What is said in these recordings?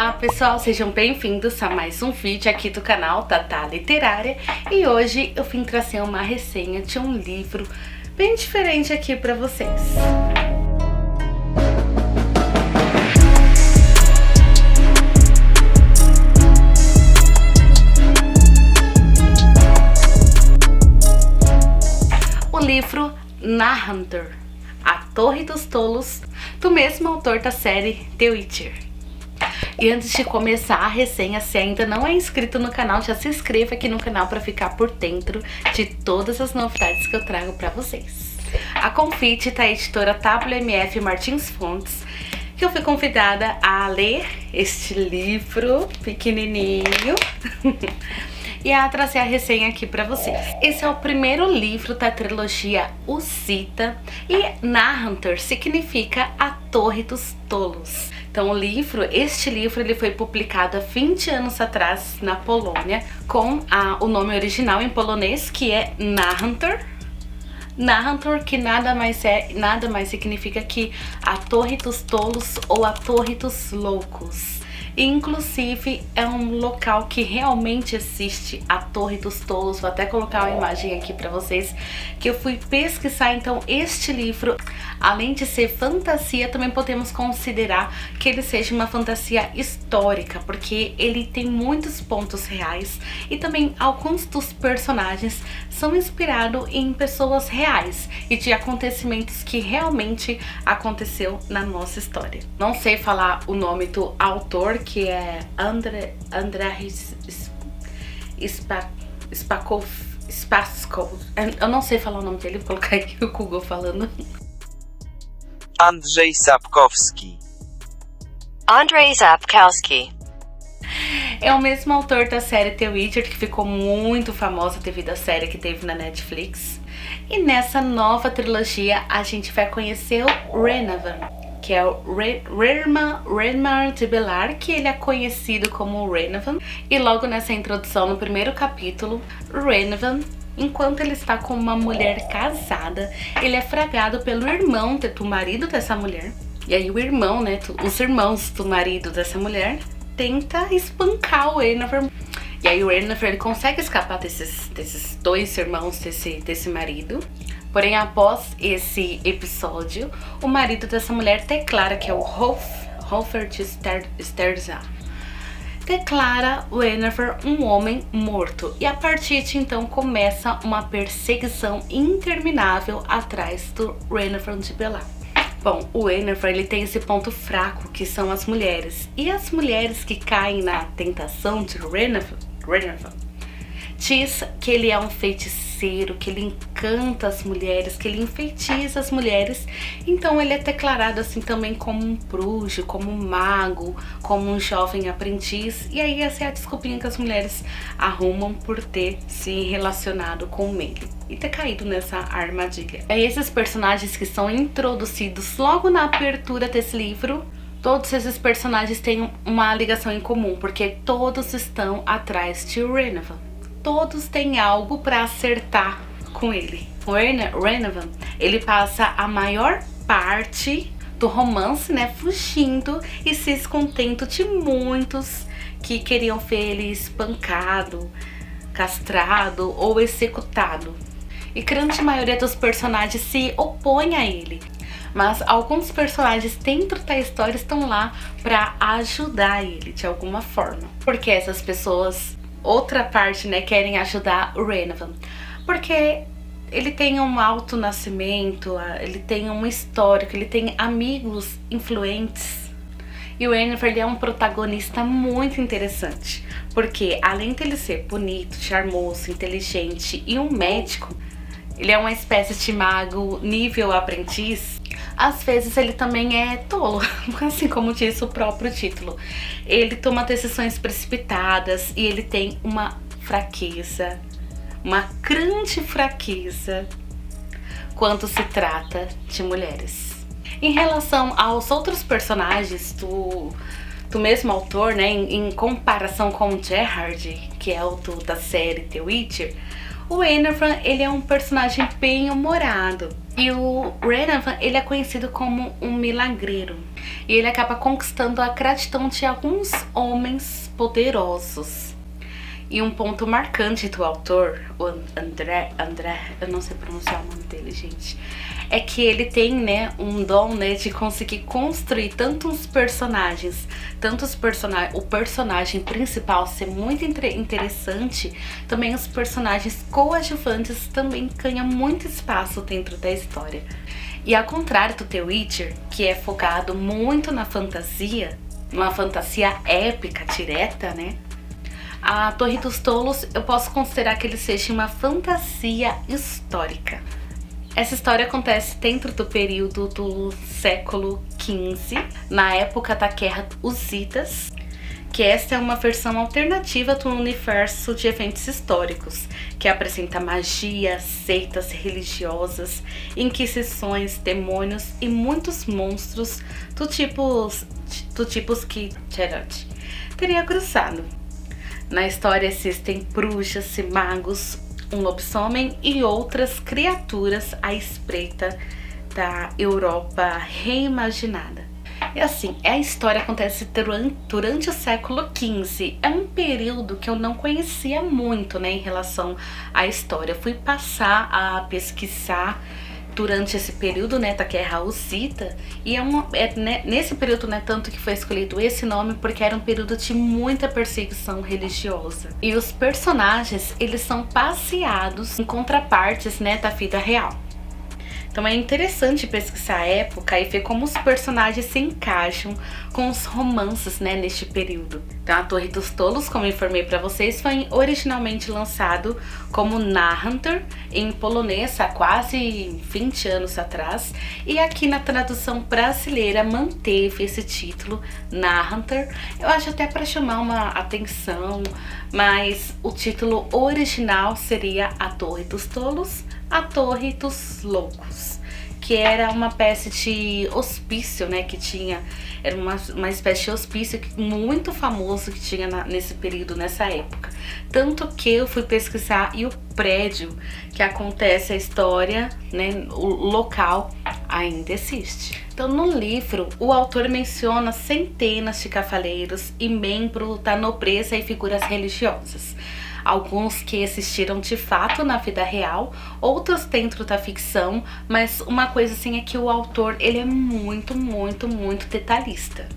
Olá pessoal, sejam bem-vindos a mais um vídeo aqui do canal Tatá Literária. E hoje eu vim trazer uma resenha de um livro bem diferente aqui para vocês. O livro Nahandr, A Torre dos Tolos, do mesmo autor da série The Witcher. E antes de começar a resenha, se ainda não é inscrito no canal, já se inscreva aqui no canal para ficar por dentro de todas as novidades que eu trago para vocês. A convite da editora WMF Martins Fontes, que eu fui convidada a ler este livro pequenininho e a trazer a resenha aqui para vocês. Esse é o primeiro livro da trilogia Usita e Nahandr significa a Torre dos Tolos. Então este livro ele foi publicado há 20 anos atrás na Polônia com o nome original em polonês, que é Nahandr. Nahandr, que nada mais significa que a Torre dos Tolos ou a Torre dos Loucos. Inclusive é um local que realmente existe, a Torre dos Tolos. Vou até colocar uma imagem aqui para vocês, que eu fui pesquisar. Então este livro, além de ser fantasia, também podemos considerar que ele seja uma fantasia histórica, porque ele tem muitos pontos reais e também alguns dos personagens são inspirados em pessoas reais e de acontecimentos que realmente aconteceu na nossa história. Não sei falar o nome do autor, que é Andrzej Sapkowski. Eu não sei falar o nome dele, vou colocar aqui o Google falando. Andrzej Sapkowski. Andrzej Sapkowski. É o mesmo autor da série The Witcher, que ficou muito famosa devido à série que teve na Netflix. E nessa nova trilogia a gente vai conhecer o Renovan, que é o Renmar de Belar, que ele é conhecido como Renovan. E logo nessa introdução, no primeiro capítulo, Renovan, enquanto ele está com uma mulher casada, ele é fragado pelo irmão do marido dessa mulher. E aí o irmão, né, os irmãos do marido dessa mulher, tenta espancar o Renovan. E aí o Renovan ele consegue escapar desses dois irmãos desse marido. Porém, após esse episódio, o marido dessa mulher declara, que é o Hofer de Sterza, declara o Renovan um homem morto. E a partir de então começa uma perseguição interminável atrás do Renovan de Belar. Bom, o Renovan ele tem esse ponto fraco, que são as mulheres. E as mulheres que caem na tentação de Renovan diz que ele é um feiticeiro, que ele encanta as mulheres, que ele enfeitiça as mulheres. Então ele é declarado assim também como um bruxo, como um mago, como um jovem aprendiz. E aí essa é a desculpinha que as mulheres arrumam por ter se relacionado com ele e ter caído nessa armadilha. É esses personagens que são introduzidos logo na abertura desse livro. Todos esses personagens têm uma ligação em comum, porque todos estão atrás de Renovan. Todos têm algo para acertar com ele. O Renovan, ele passa a maior parte do romance, né, fugindo e se escondendo de muitos que queriam ver ele espancado, castrado ou executado. E grande maioria dos personagens se opõe a ele. Mas alguns personagens dentro da história estão lá para ajudar ele de alguma forma. Porque essas pessoas, outra parte, né, querem ajudar o Renovan. Porque ele tem um alto nascimento, ele tem um histórico, ele tem amigos influentes. E o Renovan ele é um protagonista muito interessante. Porque além dele ser bonito, charmoso, inteligente e um médico, ele é uma espécie de mago nível aprendiz. Às vezes ele também é tolo, assim como diz o próprio título. Ele toma decisões precipitadas e ele tem uma fraqueza, uma grande fraqueza quando se trata de mulheres. Em relação aos outros personagens do mesmo autor, né, em comparação com o Gerard, que é o da série The Witcher, o Renovan ele é um personagem bem humorado. E o Renovan, ele é conhecido como um milagreiro. E ele acaba conquistando a gratidão de alguns homens poderosos. E um ponto marcante do autor, o André, eu não sei pronunciar o nome dele, gente, é que ele tem, né, um dom, né, de conseguir construir tantos personagens, o personagem principal ser muito interessante, também os personagens coadjuvantes também ganham muito espaço dentro da história. E ao contrário do The Witcher, que é focado muito na fantasia, uma fantasia épica direta, né? A Torre dos Tolos, eu posso considerar que ele seja uma fantasia histórica. Essa história acontece dentro do período do século XV, na época da Guerra Husítas, que esta é uma versão alternativa do universo de eventos históricos, que apresenta magia, seitas religiosas, inquisições, demônios e muitos monstros do tipos que Geralt teria cruzado. Na história existem bruxas e magos, um lobisomem e outras criaturas à espreita da Europa reimaginada. E assim, a história acontece durante o século XV. É um período que eu não conhecia muito, né, em relação à história. Eu fui passar a pesquisar durante esse período, né, da Guerra Husita, e nesse período, né, tanto que foi escolhido esse nome porque era um período de muita perseguição religiosa. E os personagens, eles são passeados em contrapartes, né, da vida real. Então é interessante pesquisar a época e ver como os personagens se encaixam com os romances, né, neste período. Então a Torre dos Tolos, como eu informei para vocês, foi originalmente lançado como Narrantor em polonês há quase 20 anos atrás, e aqui na tradução brasileira manteve esse título, Narrantor. Eu acho até para chamar uma atenção, mas o título original seria A Torre dos Tolos, A Torre dos Loucos, que era uma espécie de hospício, né, que tinha, era uma espécie de hospício muito famoso que tinha nesse período, nessa época. Tanto que eu fui pesquisar e o prédio que acontece a história, né, o local ainda existe. Então no livro, o autor menciona centenas de cavaleiros e membros da nobreza e figuras religiosas. Alguns que existiram de fato na vida real, outros dentro da ficção, mas uma coisa assim é que o autor, ele é muito detalhista.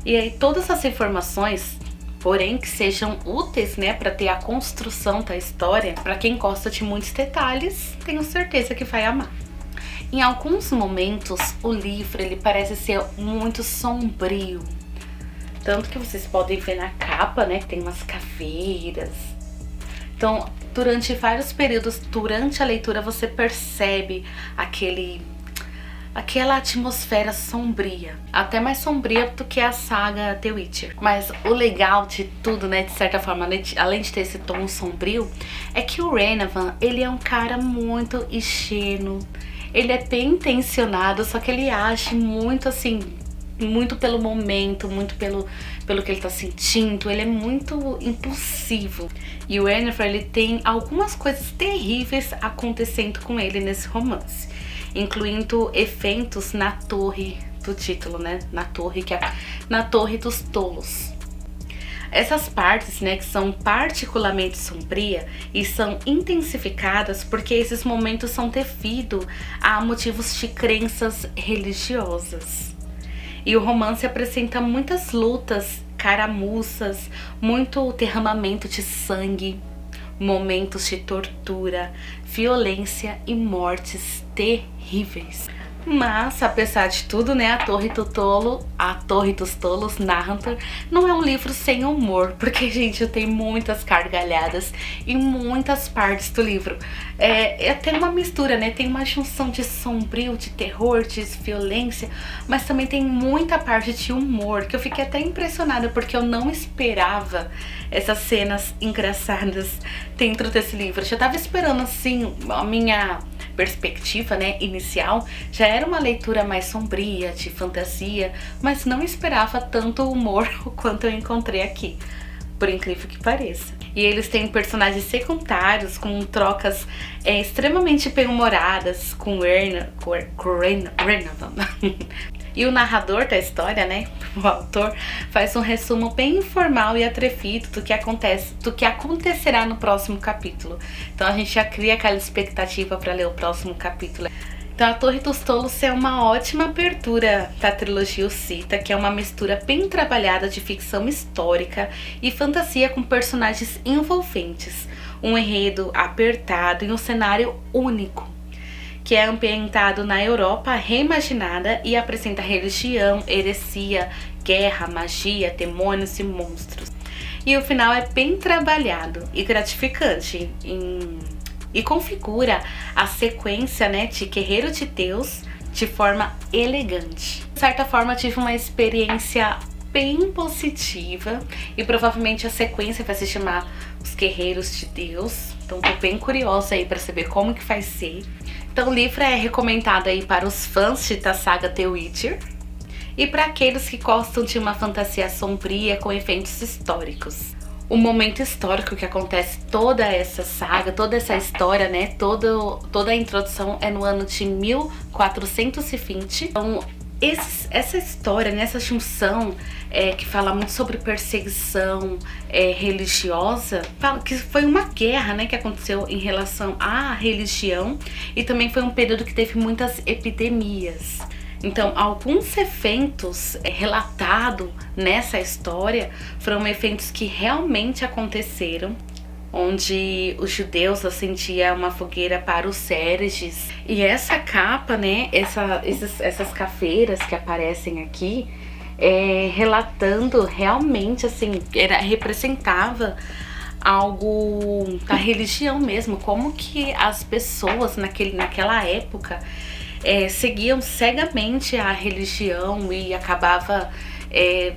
E aí todas as informações, porém que sejam úteis, né, para ter a construção da história, para quem gosta de muitos detalhes, tenho certeza que vai amar. Em alguns momentos, o livro, ele parece ser muito sombrio. Tanto que vocês podem ver na capa, né, que tem umas caveiras. Então, durante vários períodos, durante a leitura, você percebe aquela atmosfera sombria. Até mais sombria do que a saga The Witcher. Mas o legal de tudo, né, de certa forma, além de ter esse tom sombrio, é que o Renovan, ele é um cara muito ingênuo. Ele é bem intencionado, só que ele age muito assim, muito pelo momento, muito pelo que ele tá sentindo. Ele é muito impulsivo. E o Yennefer, ele tem algumas coisas terríveis acontecendo com ele nesse romance, incluindo eventos na torre do título, né? Na Torre dos Tolos. Essas partes, né, que são particularmente sombrias e são intensificadas porque esses momentos são devido a motivos de crenças religiosas. E o romance apresenta muitas lutas, caramuças, muito derramamento de sangue, momentos de tortura, violência e mortes terríveis. Mas, apesar de tudo, né, A Torre dos Tolos, Narrantor, não é um livro sem humor, porque, gente, tem muitas gargalhadas e muitas partes do livro. Tem uma mistura, né, tem uma junção de sombrio, de terror, de violência, mas também tem muita parte de humor, que eu fiquei até impressionada, porque eu não esperava essas cenas engraçadas dentro desse livro. Eu já tava esperando, assim, a minha perspectiva, né, inicial já era uma leitura mais sombria, de fantasia, mas não esperava tanto humor quanto eu encontrei aqui, por incrível que pareça. E eles têm personagens secundários com trocas extremamente bem-humoradas com Reynolds. E o narrador da história, né, o autor, faz um resumo bem informal e atrevido do que acontecerá no próximo capítulo. Então a gente já cria aquela expectativa para ler o próximo capítulo. Então a Torre dos Tolos é uma ótima abertura da trilogia Os Cita, que é uma mistura bem trabalhada de ficção histórica e fantasia com personagens envolventes, um enredo apertado e um cenário único, que é ambientado na Europa reimaginada e apresenta religião, heresia, guerra, magia, demônios e monstros. E o final é bem trabalhado e gratificante e configura a sequência, né, de Guerreiro de Deus de forma elegante. De certa forma, tive uma experiência bem positiva e provavelmente a sequência vai se chamar Os Guerreiros de Deus. Então tô bem curiosa aí para saber como que vai ser. Então o livro é recomendado aí para os fãs da saga The Witcher e para aqueles que gostam de uma fantasia sombria com eventos históricos. O momento histórico que acontece toda essa saga, toda essa história, né, toda a introdução é no ano de 1420. Então essa história, nessa junção que fala muito sobre perseguição religiosa, fala que foi uma guerra, né, que aconteceu em relação à religião e também foi um período que teve muitas epidemias. Então, alguns eventos relatados nessa história foram eventos que realmente aconteceram, onde os judeus acendiam uma fogueira para os hereges. E essa capa, né, essas cafeiras que aparecem aqui, relatando realmente, assim, representava algo da religião mesmo, como que as pessoas naquela época seguiam cegamente a religião e acabava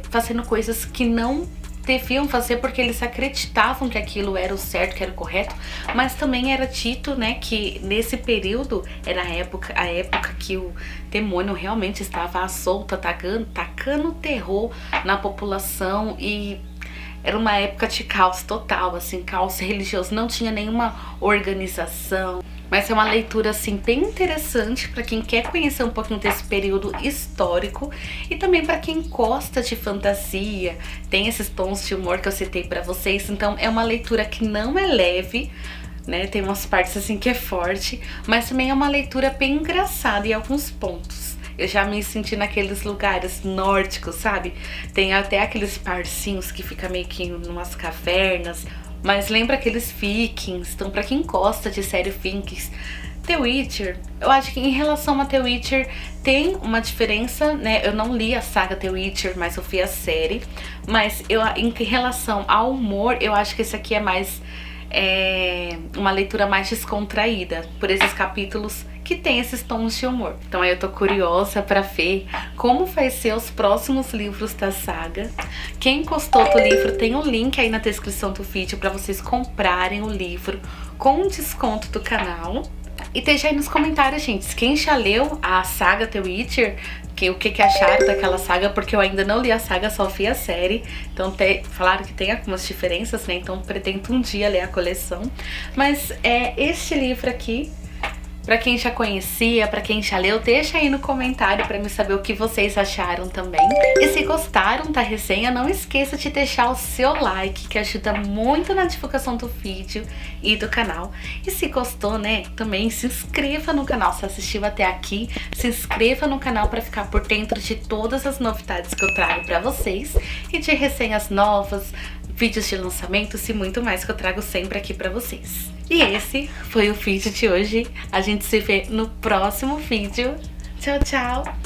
fazendo coisas que não deviam fazer porque eles acreditavam que aquilo era o certo, que era o correto, mas também era dito, né, que nesse período era a época que o demônio realmente estava à solta, tacando terror na população, e era uma época de caos total, assim, caos religioso, não tinha nenhuma organização. Mas é uma leitura, assim, bem interessante para quem quer conhecer um pouquinho desse período histórico e também para quem gosta de fantasia, tem esses tons de humor que eu citei para vocês. Então é uma leitura que não é leve, né? Tem umas partes assim que é forte, mas também é uma leitura bem engraçada em alguns pontos. Eu já me senti naqueles lugares nórdicos, sabe? Tem até aqueles parcinhos que fica meio que em umas cavernas, mas lembra aqueles vikings. Então pra quem gosta de série vikings, The Witcher, eu acho que em relação a The Witcher tem uma diferença, né? Eu não li a saga The Witcher, mas eu vi a série. Mas em relação ao humor, eu acho que esse aqui é mais uma leitura mais descontraída, por esses capítulos que tem esses tons de humor. Então aí eu tô curiosa pra ver como vai ser os próximos livros da saga. Quem gostou do livro, tem um link aí na descrição do vídeo pra vocês comprarem o livro com desconto do canal. E deixa aí nos comentários, gente, quem já leu a saga The Witcher, o que acharam daquela saga, porque eu ainda não li a saga, só vi a série. Então falaram que tem algumas diferenças, né? Então pretendo um dia ler a coleção. Mas este livro aqui, pra quem já conhecia, pra quem já leu, deixa aí no comentário pra me saber o que vocês acharam também. E se gostaram da resenha, não esqueça de deixar o seu like, que ajuda muito na divulgação do vídeo e do canal. E se gostou, né, também se inscreva no canal. Se assistiu até aqui, se inscreva no canal pra ficar por dentro de todas as novidades que eu trago pra vocês. E de resenhas novas, vídeos de lançamentos e muito mais que eu trago sempre aqui pra vocês. E esse foi o vídeo de hoje. A gente se vê no próximo vídeo. Tchau, tchau!